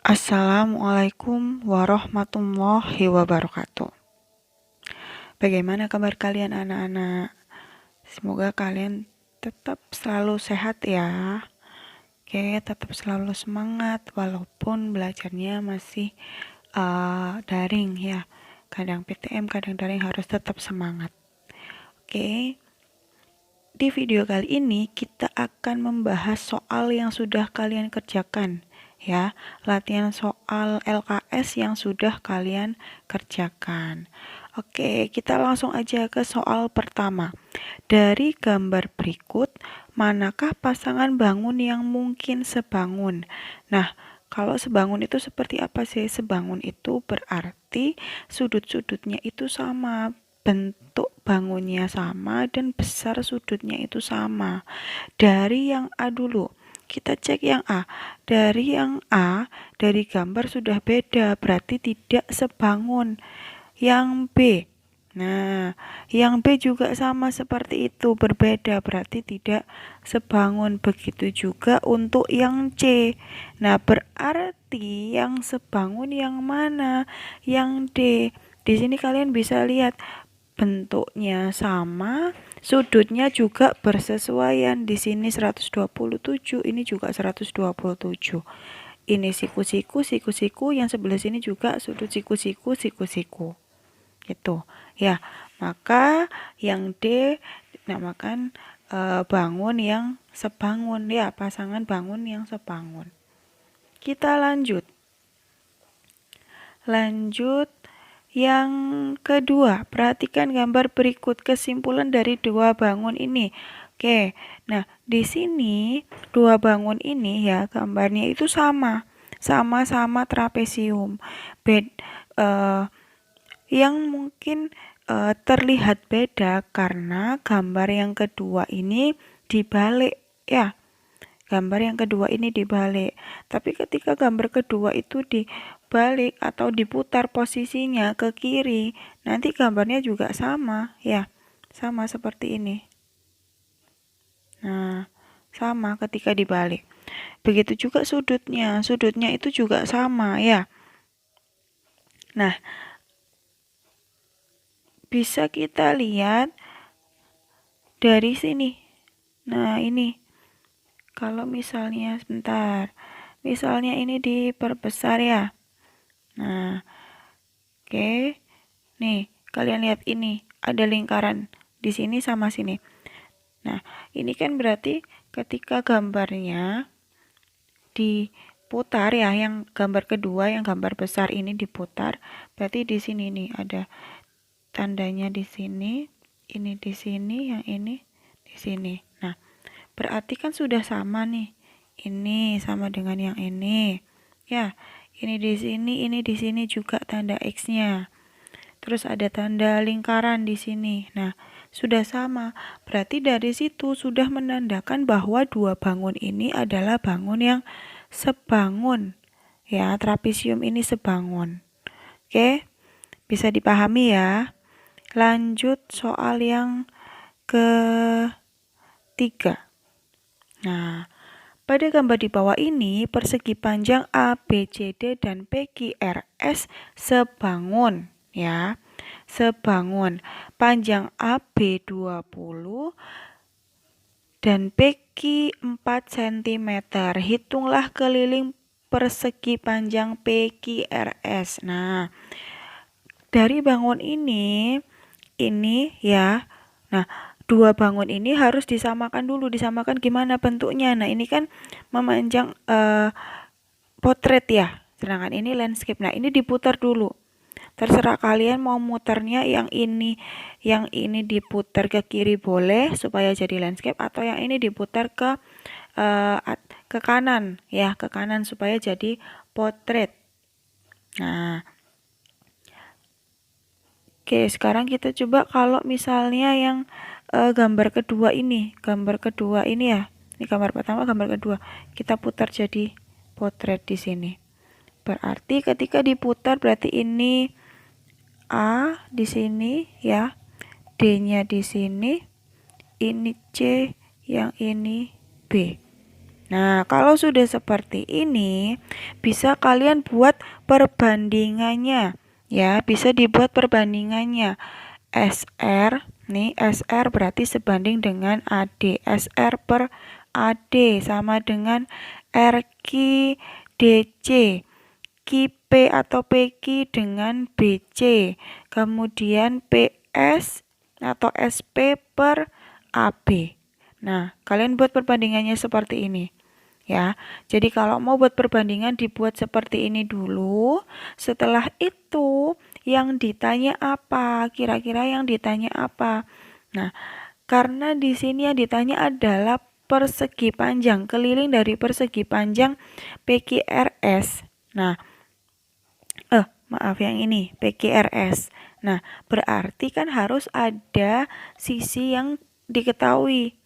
Assalamualaikum warahmatullahi wabarakatuh. Bagaimana kabar kalian anak-anak? Semoga kalian tetap selalu sehat ya. Oke, tetap selalu semangat walaupun belajarnya masih daring ya. Kadang PTM, kadang daring, harus tetap semangat. Oke. Di video kali ini kita akan membahas soal yang sudah kalian kerjakan ya, latihan soal LKS yang sudah kalian kerjakan. Oke, kita langsung aja ke soal pertama. Dari gambar berikut, manakah pasangan bangun yang mungkin sebangun? Nah, kalau sebangun itu seperti apa sih? Sebangun itu berarti sudut-sudutnya itu sama, bentuk bangunnya sama, dan besar sudutnya itu sama. Dari yang A dulu, kita cek yang A. Dari yang A, dari gambar sudah beda, berarti tidak sebangun. Yang B, nah, yang B juga sama seperti itu, berbeda, berarti tidak sebangun. Begitu juga untuk yang C. Nah, berarti yang sebangun yang mana? Yang D. Di sini kalian bisa lihat bentuknya sama, sudutnya juga bersesuaian. Di sini 127, ini juga 127. Ini siku-siku, siku-siku, yang sebelah sini juga sudut siku-siku, siku-siku. Gitu ya, maka yang D dinamakan bangun yang sebangun ya, pasangan bangun yang sebangun. Kita lanjut yang kedua. Perhatikan gambar berikut, kesimpulan dari dua bangun ini. Oke, nah di sini dua bangun ini ya, gambarnya itu sama-sama trapesium. Yang mungkin terlihat beda karena gambar yang kedua ini dibalik ya. Gambar yang kedua ini dibalik. Tapi ketika gambar kedua itu dibalik atau diputar posisinya ke kiri, nanti gambarnya juga sama ya. Sama seperti ini. Nah, sama ketika dibalik. Begitu juga sudutnya. Sudutnya itu juga sama ya. Nah, bisa kita lihat dari sini. Nah, ini kalau misalnya sebentar, misalnya ini diperbesar ya. Nah, oke. Nih, kalian lihat ini ada lingkaran di sini sama sini. Nah, ini kan berarti ketika gambarnya diputar ya, yang gambar kedua, yang gambar besar ini diputar, berarti di sini nih ada tandanya di sini, ini di sini, yang ini di sini. Nah, berarti kan sudah sama nih. Ini sama dengan yang ini. Ya, ini di sini juga tanda X-nya. Terus ada tanda lingkaran di sini. Nah, sudah sama. Berarti dari situ sudah menandakan bahwa dua bangun ini adalah bangun yang sebangun. Ya, trapesium ini sebangun. Oke, bisa dipahami ya. Lanjut soal yang ketiga. Nah, pada gambar di bawah ini, persegi panjang A, B, C, D, dan PQRS sebangun ya. Sebangun. Panjang AB 20 dan PQ 4 cm. Hitunglah keliling persegi panjang PQRS. Nah, dari bangun ini ya. Nah, dua bangun ini harus disamakan dulu. Disamakan gimana bentuknya? Nah, ini kan memanjang potret ya. Sedangkan ini landscape. Nah, ini diputar dulu. Terserah kalian mau muternya yang ini diputar ke kiri boleh supaya jadi landscape, atau yang ini diputar ke kanan ya, ke kanan supaya jadi potret. Nah, oke, sekarang kita coba kalau misalnya yang gambar kedua ini ya. Ini gambar pertama, gambar kedua. Kita putar jadi potret di sini. Berarti ketika diputar berarti ini A di sini ya. D-nya di sini. Ini C, yang ini B. Nah, kalau sudah seperti ini, bisa kalian buat perbandingannya. Ya, bisa dibuat perbandingannya. SR, nih SR berarti sebanding dengan AD. SR per AD sama dengan RQ DC. QP atau PQ dengan BC. Kemudian PS atau SP per AB. Nah, kalian buat perbandingannya seperti ini. Ya, jadi kalau mau buat perbandingan dibuat seperti ini dulu. Setelah itu yang ditanya apa? Kira-kira yang ditanya apa? Nah, karena di sini yang ditanya adalah persegi panjang, keliling dari persegi panjang PQRS. Nah, maaf yang ini PQRS. Nah, berarti kan harus ada sisi yang diketahui.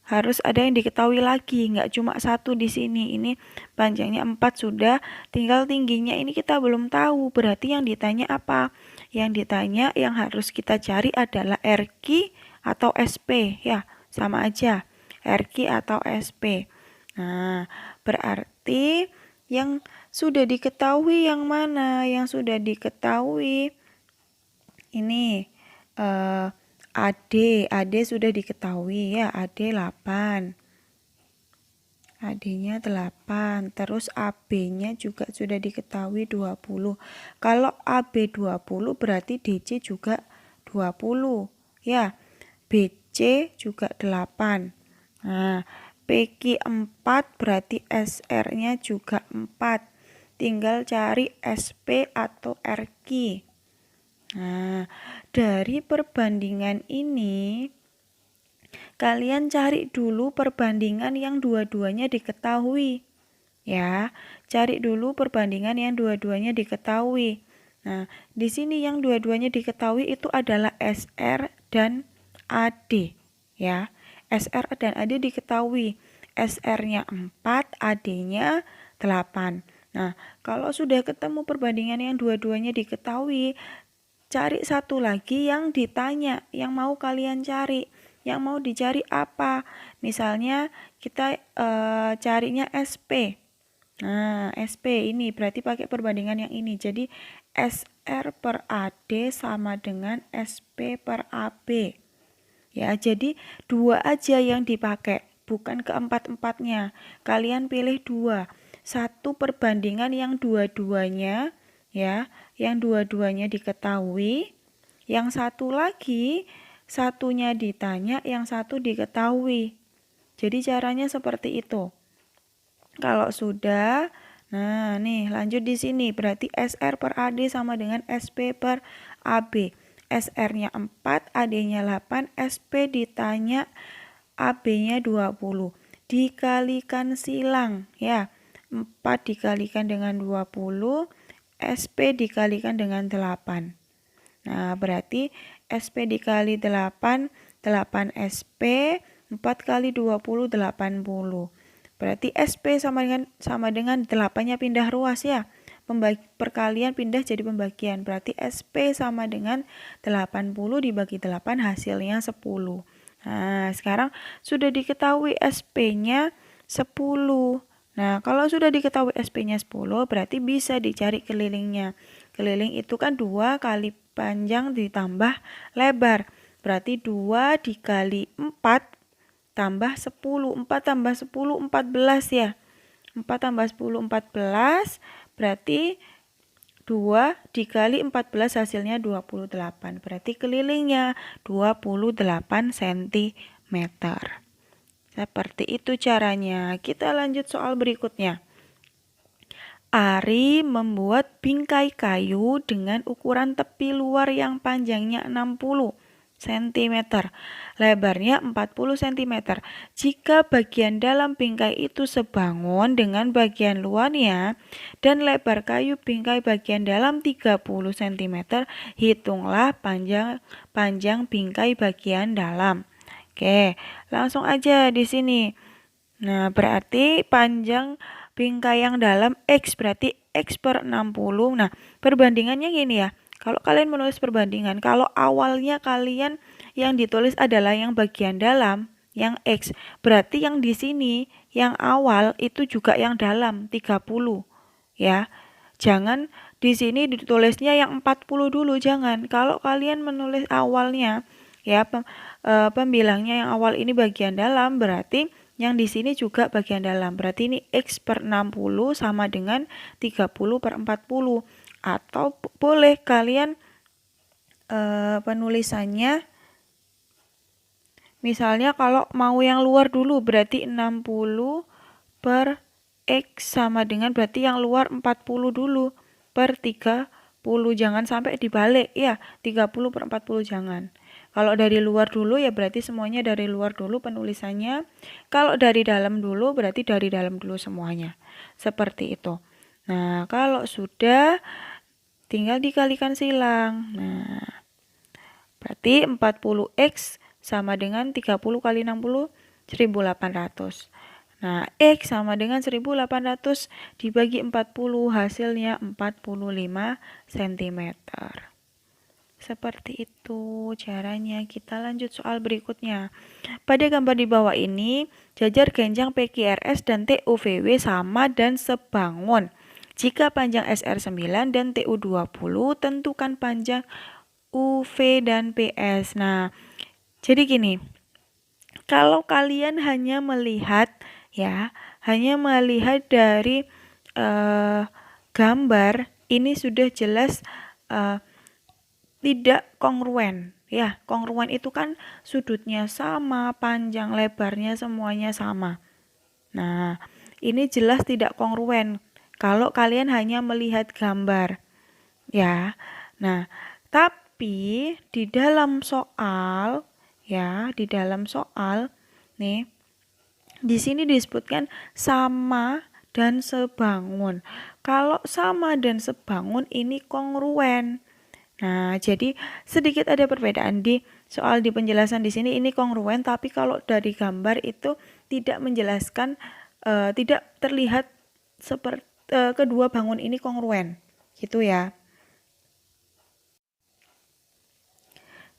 Harus ada yang diketahui lagi, nggak cuma satu di sini. Ini panjangnya 4 sudah, tinggal tingginya ini kita belum tahu. Berarti yang ditanya apa? Yang ditanya yang harus kita cari adalah RQ atau SP, ya, sama aja. RQ atau SP. Nah, berarti yang sudah diketahui yang mana? Yang sudah diketahui ini AD sudah diketahui ya, AD 8. AD-nya 8. Terus AB-nya juga sudah diketahui 20. Kalau AB 20 berarti DC juga 20. Ya, BC juga 8. Nah, PQ 4 berarti SR-nya juga 4. Tinggal cari SP atau RQ. Nah, dari perbandingan ini, kalian cari dulu perbandingan yang dua-duanya diketahui. Ya, cari dulu perbandingan yang dua-duanya diketahui. Nah, di sini yang dua-duanya diketahui itu adalah SR dan AD. Ya, SR dan AD diketahui. SR-nya 4, AD-nya 8. Nah, kalau sudah ketemu perbandingan yang dua-duanya diketahui, cari satu lagi yang ditanya, yang mau kalian cari. Yang mau dicari apa? Misalnya kita carinya SP. Nah, SP ini berarti pakai perbandingan yang ini. Jadi SR per AD sama dengan SP per AB. Ya, jadi 2 aja yang dipakai, bukan keempat-empatnya. Kalian pilih 2. Satu perbandingan yang dua-duanya, ya, yang dua-duanya diketahui. Yang satu lagi, satunya ditanya, yang satu diketahui. Jadi caranya seperti itu. Kalau sudah, nah nih lanjut di sini. Berarti SR per AD sama dengan SP per AB. SR-nya 4, AD-nya 8, SP ditanya, AB-nya 20. Dikalikan silang, ya. 4 dikalikan dengan 20, SP dikalikan dengan 8. Nah, berarti SP dikali 8, 8 SP, 4 kali 20, 80. Berarti SP sama dengan 8-nya pindah ruas ya. Perkalian pindah jadi pembagian. Berarti SP sama dengan 80 dibagi 8 hasilnya 10. Nah, sekarang sudah diketahui SP-nya 10. Nah, kalau sudah diketahui SP-nya 10, berarti bisa dicari kelilingnya. Keliling itu kan 2 kali panjang ditambah lebar. Berarti 2 dikali 4 tambah 10. 4 tambah 10, 14 ya. 4 tambah 10, 14. Berarti 2 dikali 14 hasilnya 28. Berarti kelilingnya 28 cm. Seperti itu caranya. Kita lanjut soal berikutnya. Ari membuat bingkai kayu dengan ukuran tepi luar yang panjangnya 60 cm, lebarnya 40 cm. Jika bagian dalam bingkai itu sebangun dengan bagian luarnya dan lebar kayu bingkai bagian dalam 30 cm, hitunglah panjang bingkai bagian dalam. Oke, langsung aja di sini. Nah, berarti panjang bingkai yang dalam X, berarti X per 60. Nah, perbandingannya gini ya. Kalau kalian menulis perbandingan, kalau awalnya kalian yang ditulis adalah yang bagian dalam, yang X. Berarti yang di sini yang awal itu juga yang dalam 30 ya. Jangan di sini ditulisnya yang 40 dulu, jangan. Kalau kalian menulis awalnya ya pembilangnya yang awal ini bagian dalam, berarti yang di sini juga bagian dalam. Berarti ini X per 60 sama dengan 30 per 40. Atau boleh kalian penulisannya misalnya kalau mau yang luar dulu berarti 60 per X sama dengan berarti yang luar 40 dulu per 30. Jangan sampai dibalik ya, 30 per 40 jangan. Kalau dari luar dulu ya berarti semuanya dari luar dulu penulisannya. Kalau dari dalam dulu berarti dari dalam dulu semuanya. Seperti itu. Nah, kalau sudah tinggal dikalikan silang. Nah, berarti 40X sama dengan 30 kali 60, 1800. Nah, X sama dengan 1800 dibagi 40, hasilnya 45 cm. Seperti itu caranya. Kita lanjut soal berikutnya. Pada gambar di bawah ini, jajar genjang PQRS dan TUVW sama dan sebangun. Jika panjang SR 9 dan TU 20, tentukan panjang UV dan PS. Nah, jadi gini, kalau kalian hanya melihat dari gambar, ini sudah jelas tidak kongruen. Ya, kongruen itu kan sudutnya sama, panjang lebarnya semuanya sama. Nah, ini jelas tidak kongruen kalau kalian hanya melihat gambar. Ya. Nah, tapi di dalam soal nih di sini disebutkan sama dan sebangun. Kalau sama dan sebangun ini kongruen. Nah, jadi sedikit ada perbedaan di soal di penjelasan di sini ini kongruen, tapi kalau dari gambar itu tidak menjelaskan, tidak terlihat seperti kedua bangun ini kongruen, gitu ya.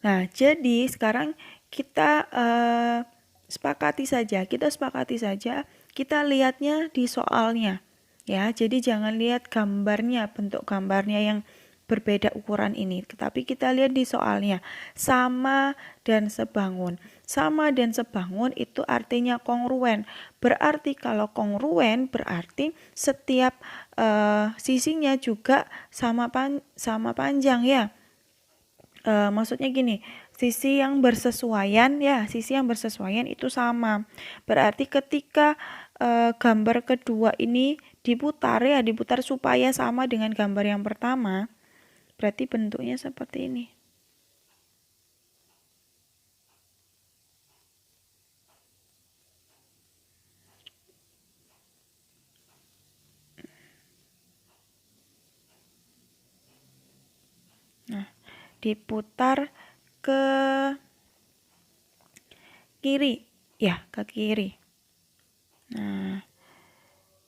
Nah, jadi sekarang kita sepakati saja, kita lihatnya di soalnya, ya. Jadi jangan lihat gambarnya, bentuk gambarnya yang berbeda ukuran ini, tetapi kita lihat di soalnya sama dan sebangun. Sama dan sebangun itu artinya kongruen. Berarti kalau kongruen berarti setiap sisinya juga sama panjang ya. Maksudnya gini, sisi yang bersesuaian itu sama. Berarti ketika gambar kedua ini diputar supaya sama dengan gambar yang pertama. Berarti bentuknya seperti ini. Nah, diputar ke kiri. Ya, ke kiri. Nah,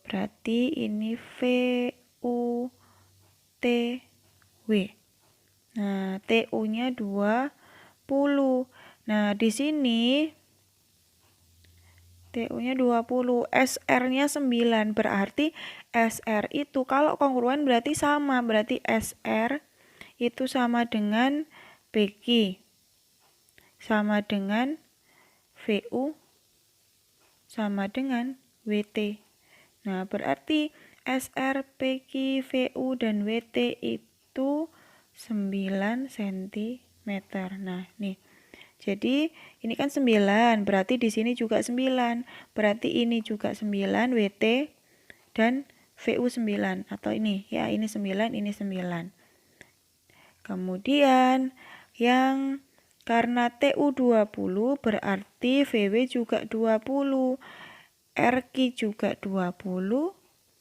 berarti ini VU T W. Nah, TU-nya 20. Nah, di sini TU-nya 20, SR-nya 9. Berarti SR itu kalau kongruen berarti sama. Berarti SR itu sama dengan PQ. Sama dengan VU sama dengan WT. Nah, berarti SR, PQ, VU, dan WT itu 9 cm. Nah, nih. Jadi, ini kan 9, berarti di sini juga 9. Berarti ini juga 9, WT, dan VU 9. Atau ini, ya ini 9, ini 9. Kemudian, yang karena TU 20 berarti VW juga 20. RQ juga 20.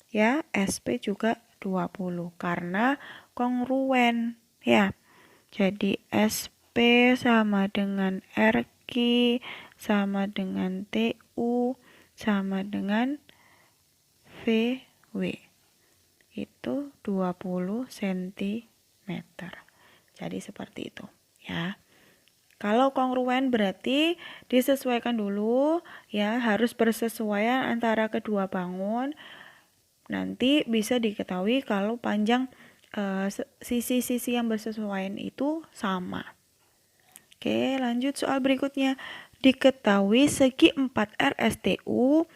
Ya, SP juga 20. Karena kongruen, ya. Jadi SP sama dengan RQ sama dengan TU sama dengan VW. Itu 20 cm. Jadi seperti itu, ya. Kalau kongruen berarti disesuaikan dulu ya, harus bersesuaian antara kedua bangun. Nanti bisa diketahui kalau panjang sisi-sisi yang bersesuaian itu sama. Oke, lanjut soal berikutnya. Diketahui segi 4 RSTU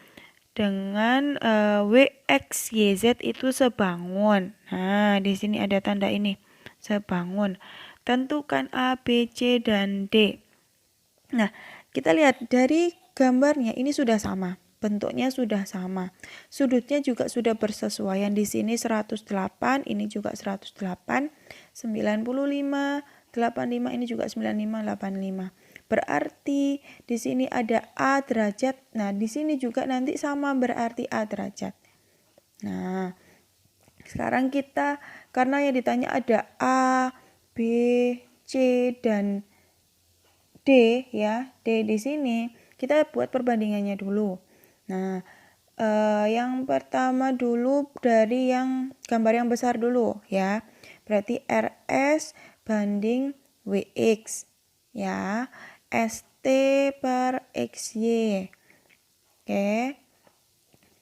dengan WXYZ itu sebangun. Nah, di sini ada tanda ini, sebangun. Tentukan A, B, C, dan D. Nah, kita lihat dari gambarnya ini sudah sama. Bentuknya sudah sama. Sudutnya juga sudah bersesuaian. Di sini 108, ini juga 108, 95, 85, ini juga 95, 85. Berarti di sini ada A derajat. Nah, di sini juga nanti sama berarti A derajat. Nah, sekarang kita karena yang ditanya ada A, B, C, dan D ya, D di sini kita buat perbandingannya dulu. Nah, yang pertama dulu dari yang gambar yang besar dulu ya. Berarti RS banding WX ya. ST per XY. Oke.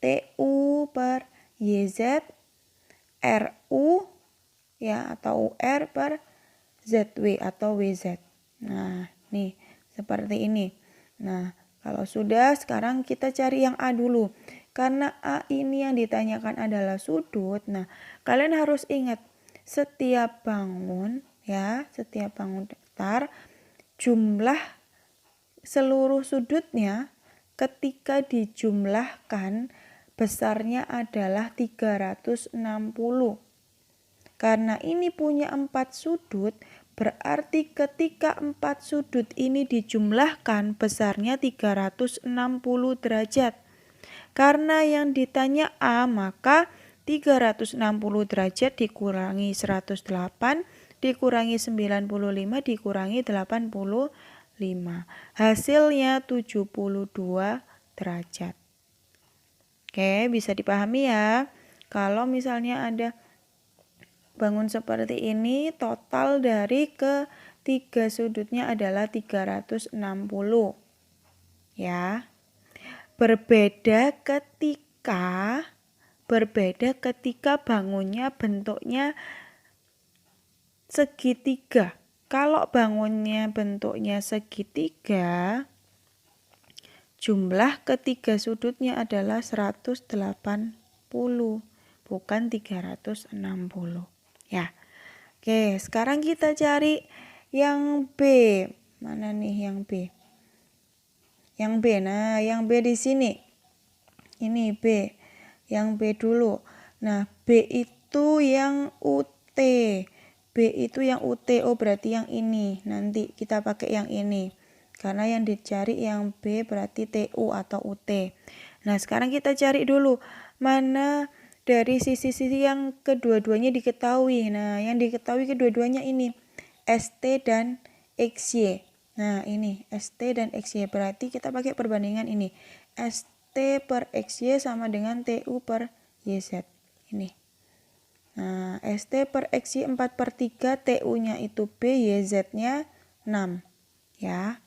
TU per YZ. RU ya atau UR per ZW atau WZ. Nah, nih seperti ini. Nah, kalau sudah sekarang kita cari yang A dulu. Karena A ini yang ditanyakan adalah sudut. Nah, kalian harus ingat setiap bangun ya, setiap bangun datar jumlah seluruh sudutnya ketika dijumlahkan besarnya adalah 360. Karena ini punya 4 sudut, berarti ketika 4 sudut ini dijumlahkan besarnya 360 derajat. Karena yang ditanya A, maka 360 derajat dikurangi 108 dikurangi 95 dikurangi 85. Hasilnya 72 derajat. Oke, bisa dipahami ya. Kalau misalnya ada bangun seperti ini, total dari ketiga sudutnya adalah 360. Ya. Berbeda ketika bangunnya bentuknya segitiga. Kalau bangunnya bentuknya segitiga, jumlah ketiga sudutnya adalah 180, bukan 360. Ya. Oke, sekarang kita cari yang B. Mana nih yang B? Yang B. Nah, yang B di sini. Ini B. Yang B dulu. Nah, B itu yang UT. B itu yang UT. Oh, berarti yang ini. Nanti kita pakai yang ini. Karena yang dicari yang B berarti TU atau UT. Nah, sekarang kita cari dulu mana dari sisi-sisi yang kedua-duanya diketahui. Nah, yang diketahui kedua-duanya ini ST dan XY. Nah, ini ST dan XY. Berarti kita pakai perbandingan ini. ST per XY sama dengan TU per YZ. Ini. Nah, ST per XY 4/3, TU-nya itu B, YZ-nya 6. Ya.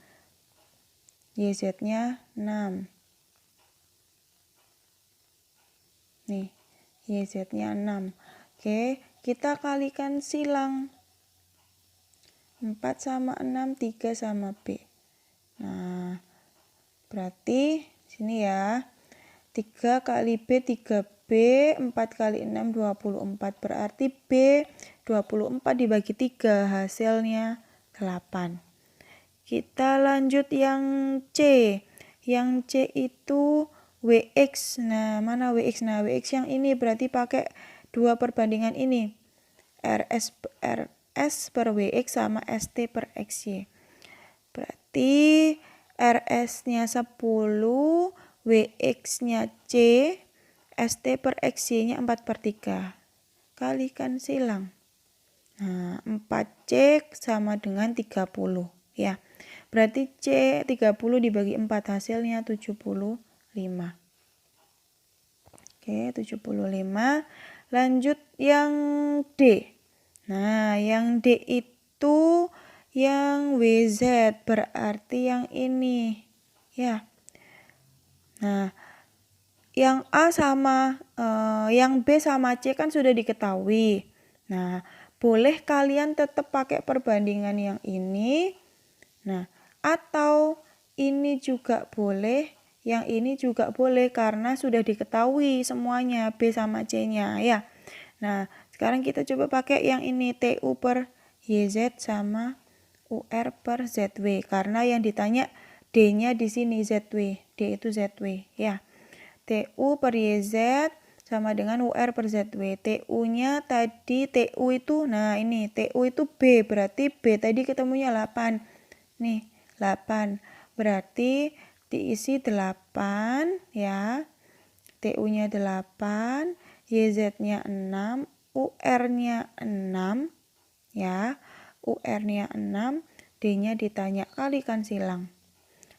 YZ-nya 6. Nih, YZ-nya 6. Oke, kita kalikan silang. 4 sama 6, 3 sama B. Nah, berarti sini ya. 3 kali B, 3B, 4 kali 6, 24. Berarti B 24 dibagi 3, hasilnya 8. Kita lanjut yang C. Yang C itu WX. Nah, mana WX? Nah, WX yang ini berarti pakai dua perbandingan ini. RS per WX sama ST per XY. Berarti RS-nya 10, WX-nya C, ST per XY-nya 4/3. Kalikan silang. Nah, 4C sama dengan 30. Ya. Berarti C 30 dibagi 4 hasilnya 75. Oke, 75. Lanjut yang D. Nah, yang D itu yang WZ, berarti yang ini. Ya. Nah, yang A sama yang B sama C kan sudah diketahui. Nah, boleh kalian tetap pakai perbandingan yang ini. Nah, atau ini juga boleh, yang ini juga boleh karena sudah diketahui semuanya B sama C-nya ya. Nah, sekarang kita coba pakai yang ini TU per YZ sama UR per ZW karena yang ditanya D-nya di sini ZW, D itu ZW ya. TU per YZ sama dengan UR per ZW. TU-nya tadi, TU itu, nah ini TU itu B, berarti B tadi ketemunya 8. Nih, 8. Berarti diisi 8 ya. TU-nya 8, YZ-nya 6, UR-nya 6 ya. UR-nya 6, D-nya ditanya, kalikan silang.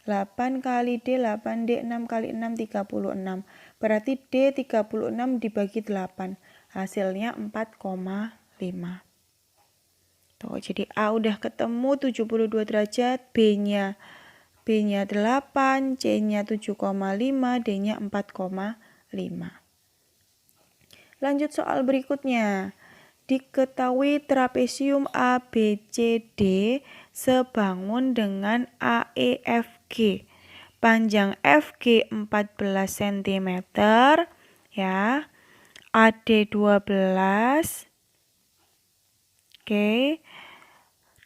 8 kali D, 8D, 6 kali 6, 36. Berarti D 36 dibagi 8. Hasilnya 4,5. Tuh, jadi A udah ketemu 72 derajat, B-nya 8, C-nya 7,5, D-nya 4,5. Lanjut soal berikutnya. Diketahui trapesium ABCD sebangun dengan AEFG. Panjang FG 14 cm ya. AD 12. Oke.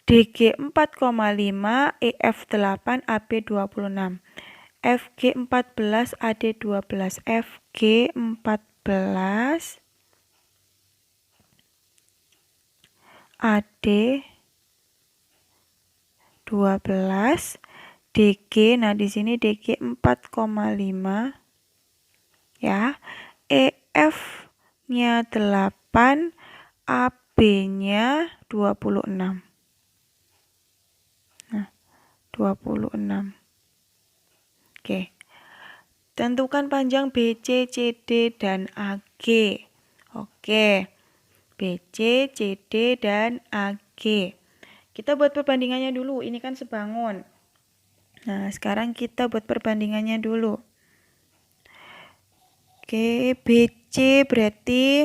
DG 4,5, EF 8, AB 26. FG 14, AD 12. FG 14, AD 12, DG, nah di sini DG 4,5 ya. EF-nya 8, AB-nya 26. Nah, 26. Oke. Tentukan panjang BC, CD, dan AG. Oke. BC, CD, dan AG. Kita buat perbandingannya dulu. Ini kan sebangun. Nah, sekarang kita buat perbandingannya dulu. Oke, BC berarti,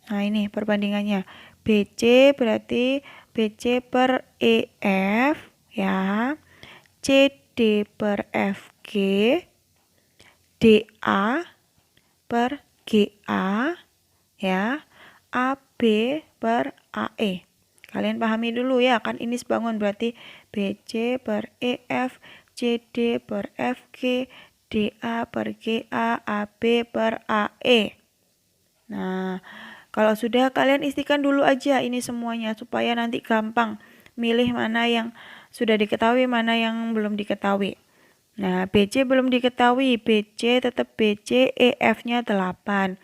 nah ini perbandingannya. BC berarti BC per EF ya. CD per FG. DA per GA ya. AB per AE. Kalian pahami dulu ya, kan ini sebangun berarti BC per EF, CD per FG, DA per GA, AB per AE. Nah, kalau sudah kalian istikan dulu aja ini semuanya supaya nanti gampang milih mana yang sudah diketahui, mana yang belum diketahui. Nah, BC belum diketahui, BC tetap BC, EF-nya 8.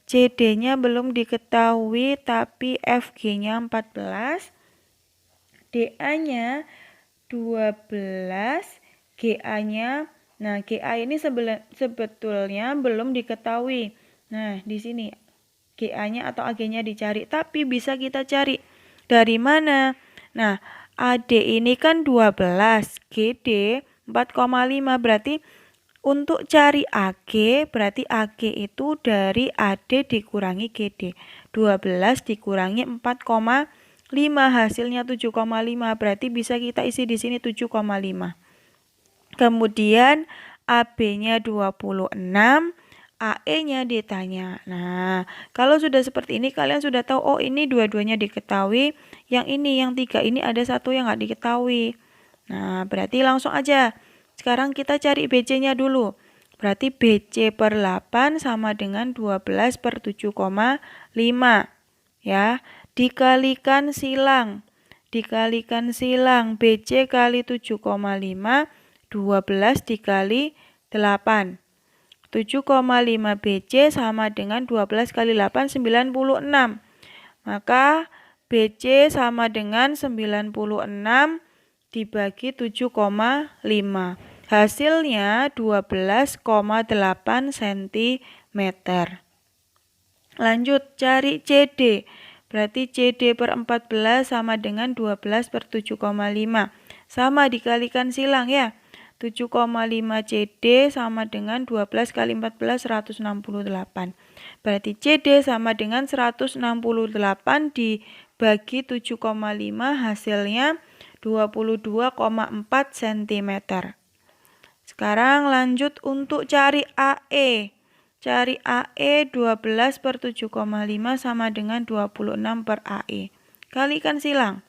CD-nya belum diketahui tapi FG-nya 14. DA-nya 12. GA-nya, nah GA ini sebetulnya belum diketahui. Nah, di sini GA-nya atau AG-nya dicari, tapi bisa kita cari dari mana? Nah, AD ini kan 12, GD 4,5, berarti untuk cari AG, berarti AG itu dari AD dikurangi GD. 12 dikurangi 4,5, hasilnya 7,5. Berarti bisa kita isi di sini 7,5. Kemudian AB-nya 26, AE-nya ditanya. Nah, kalau sudah seperti ini kalian sudah tahu, oh ini dua-duanya diketahui, yang ini, yang 3 ini ada satu yang nggak diketahui. Nah, berarti langsung aja. Sekarang kita cari BC-nya dulu. Berarti BC per 8 sama dengan 12 per 7,5. Ya, dikalikan silang. Dikalikan silang. BC kali 7,5, 12 dikali 8. 7,5 BC sama dengan 12 kali 8, 96. Maka BC sama dengan 96 dibagi 7,5. Hasilnya 12,8 cm. Lanjut cari CD. Berarti CD per 14 sama dengan 12 per 7,5. Sama dikalikan silang ya. 7,5 CD sama dengan 12 kali 14, 168. Berarti CD sama dengan 168 dibagi 7,5 hasilnya 22,4 cm. Sekarang lanjut untuk cari AE. Cari AE 12 per 7,5 sama dengan 26 per AE. Kalikan silang.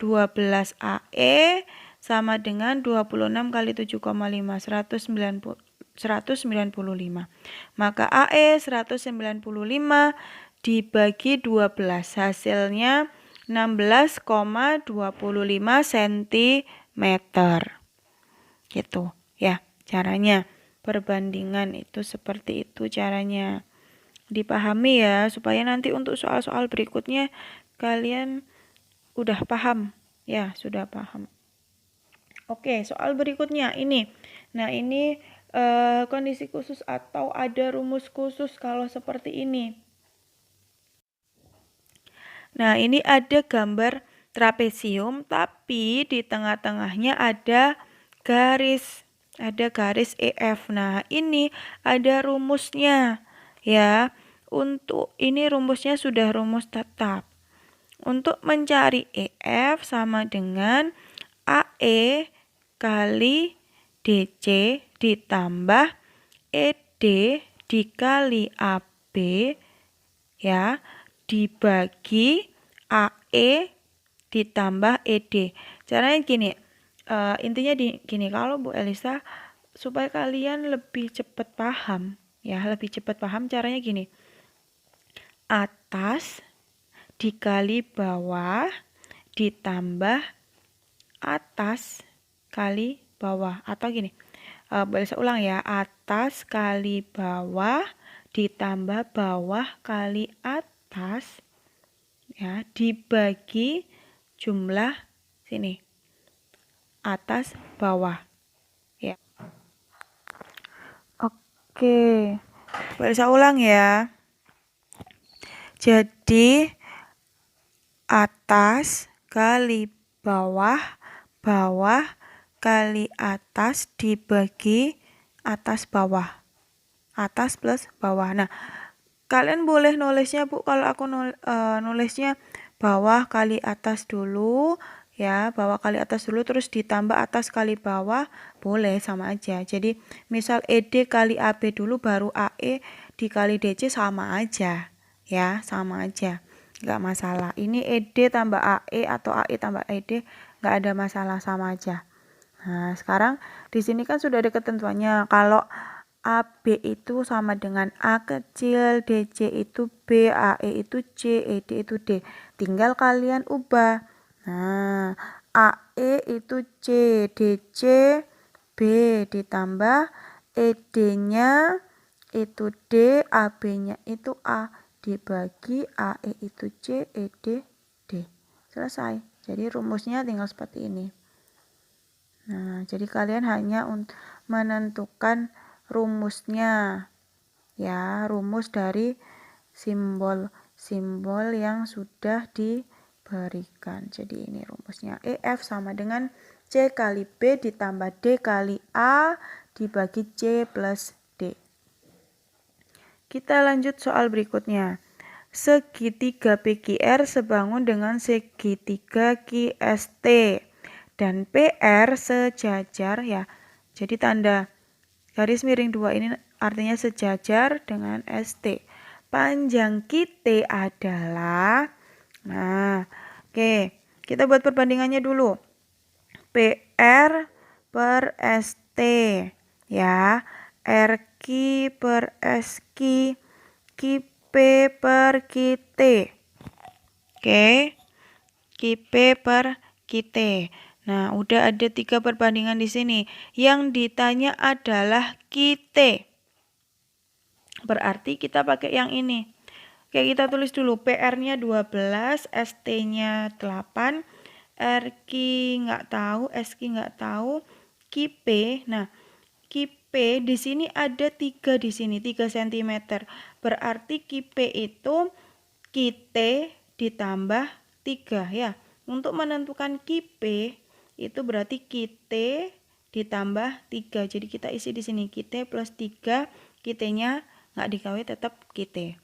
12 AE sama dengan 26 kali 7,5, 195. Maka AE 195 dibagi 12, hasilnya 16,25 cm. Gitu ya caranya. Perbandingan itu seperti itu caranya. Dipahami ya, supaya nanti untuk soal-soal berikutnya kalian udah paham. Ya, sudah paham. Oke, soal berikutnya ini. Nah, ini kondisi khusus atau ada rumus khusus kalau seperti ini. Nah, ini ada gambar trapesium, tapi di tengah-tengahnya ada garis EF. Nah, ini ada rumusnya ya. Untuk ini rumusnya sudah rumus tetap. Untuk mencari EF sama dengan AE kali DC ditambah ED dikali AB ya dibagi AE ditambah ED. Caranya gini. Intinya gini, kalau Bu Elisa supaya kalian lebih cepat paham ya, caranya gini. Atas dikali bawah ditambah atas kali bawah, atau gini. Bu Elisa ulang ya. Atas kali bawah ditambah bawah kali atas ya dibagi jumlah sini. Atas bawah ya. Oke, bisa ulang ya. Jadi atas kali bawah, bawah kali atas dibagi atas bawah. Atas plus bawah. Nah, kalian boleh nulisnya Bu, kalau aku nulisnya bawah kali atas dulu ya, bawah kali atas dulu terus ditambah atas kali bawah, boleh sama aja. Jadi misal ED kali AB dulu baru AE dikali DC sama aja ya, sama aja, nggak masalah. Ini ED tambah AE atau AE tambah ED nggak ada masalah, sama aja. Nah, sekarang di sini kan sudah ada ketentuannya. Kalau AB itu sama dengan A kecil, DC itu B, AE itu C, ED itu D. Tinggal kalian ubah. Nah, AE itu C, DC B ditambah ED-nya itu D, AB-nya itu A dibagi AE itu C, ED D. Selesai. Jadi rumusnya tinggal seperti ini. Nah, jadi kalian hanya menentukan rumusnya ya, rumus dari simbol yang sudah diberikan. Jadi ini rumusnya. EF sama dengan C kali B ditambah D kali A dibagi C plus D. Kita lanjut soal berikutnya. Segitiga PQR sebangun dengan segitiga QST dan PR sejajar ya. Jadi tanda garis miring 2 ini artinya sejajar dengan ST. Panjang QT adalah, nah, oke, kita buat perbandingannya dulu. PR per ST ya, RQ per SQ, QP per QT. Oke, QP per QT. Nah, udah ada 3 perbandingan di sini. Yang ditanya adalah QT. Berarti kita pakai yang ini. Oke, kita tulis dulu. PR-nya 12, ST-nya 8, RQ nggak tahu, SQ nggak tahu, QP. Nah, QP di sini ada 3 di sini, 3 cm. Berarti QP itu QT ditambah 3 ya. Untuk menentukan KIP itu berarti KIT ditambah 3. Jadi kita isi di sini KIT plus 3, KIT-nya nggak dikawin tetap KIT.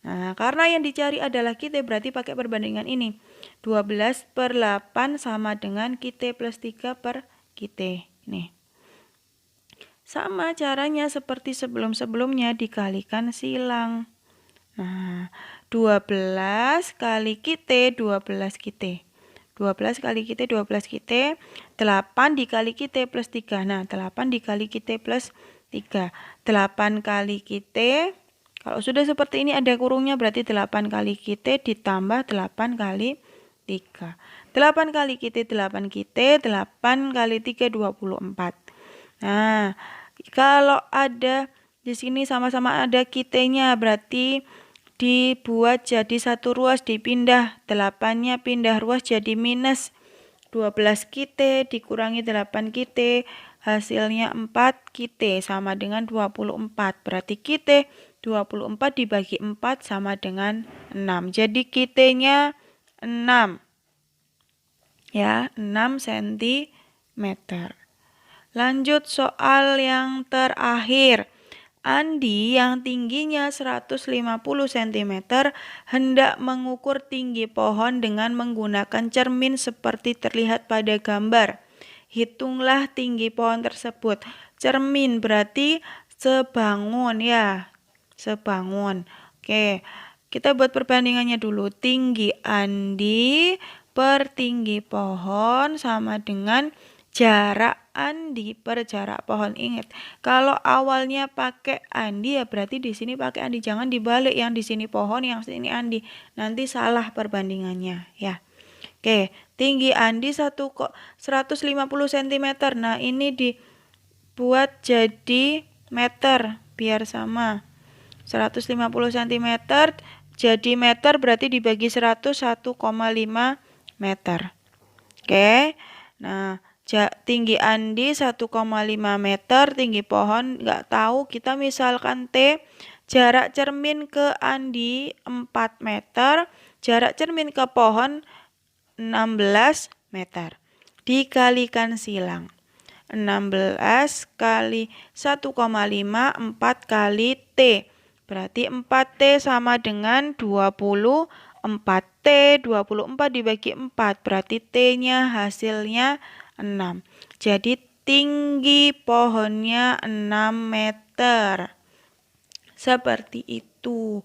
Nah, karena yang dicari adalah KIT berarti pakai perbandingan ini. 12/8 sama dengan KIT plus 3 per KIT. Nih. Sama caranya seperti sebelum-sebelumnya, dikalikan silang. Nah, 12 kali KIT, 12 KIT. 12 kali KIT, 12 KIT. 8 dikali KIT plus 3. Nah, 8 dikali KIT plus 3. 8 kali KIT. Kalau sudah seperti ini ada kurungnya berarti 8 kali KIT ditambah 8 kali 3. 8 kali KIT, 8 KIT. 8 kali 3, 24. Nah, kalau ada di sini sama-sama ada KIT-nya berarti dibuat jadi satu ruas, dipindah 8-nya pindah ruas jadi minus 12 KIT dikurangi 8 KIT, hasilnya 4 KIT sama dengan 24. Berarti KIT 24 dibagi 4 sama dengan 6. Jadi KIT-nya 6. Ya, 6 cm. Lanjut soal yang terakhir. Andi yang tingginya 150 cm hendak mengukur tinggi pohon dengan menggunakan cermin seperti terlihat pada gambar. Hitunglah tinggi pohon tersebut. Cermin berarti sebangun ya. Sebangun. Oke, kita buat perbandingannya dulu. Tinggi Andi per tinggi pohon sama dengan jarak Andi per jarak pohon. Ingat, kalau awalnya pakai Andi ya berarti di sini pakai Andi. Jangan dibalik, yang di sini pohon, yang sini Andi. Nanti salah perbandingannya ya. Oke, tinggi Andi 150 cm. Nah, ini dibuat jadi meter biar sama. 150 cm jadi meter berarti dibagi 100 1,5 meter. Oke. Nah, tinggi Andi 1,5 meter, tinggi pohon nggak tahu, kita misalkan T. Jarak cermin ke Andi 4 meter, jarak cermin ke pohon 16 meter. Dikalikan silang. 16 kali 1,5, 4 kali T. Berarti 4T sama dengan 20. 4T, 24 dibagi 4. Berarti T-nya hasilnya 6. Jadi tinggi pohonnya 6 meter. Seperti itu.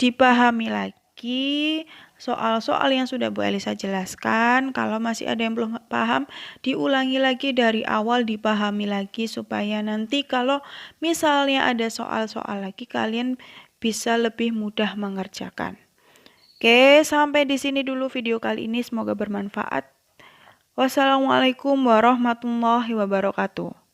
Dipahami lagi soal-soal yang sudah Bu Elisa jelaskan. Kalau masih ada yang belum paham, diulangi lagi dari awal, dipahami lagi supaya nanti kalau misalnya ada soal-soal lagi kalian bisa lebih mudah mengerjakan. Oke, sampai di sini dulu video kali ini. Semoga bermanfaat. Wassalamualaikum warahmatullahi wabarakatuh.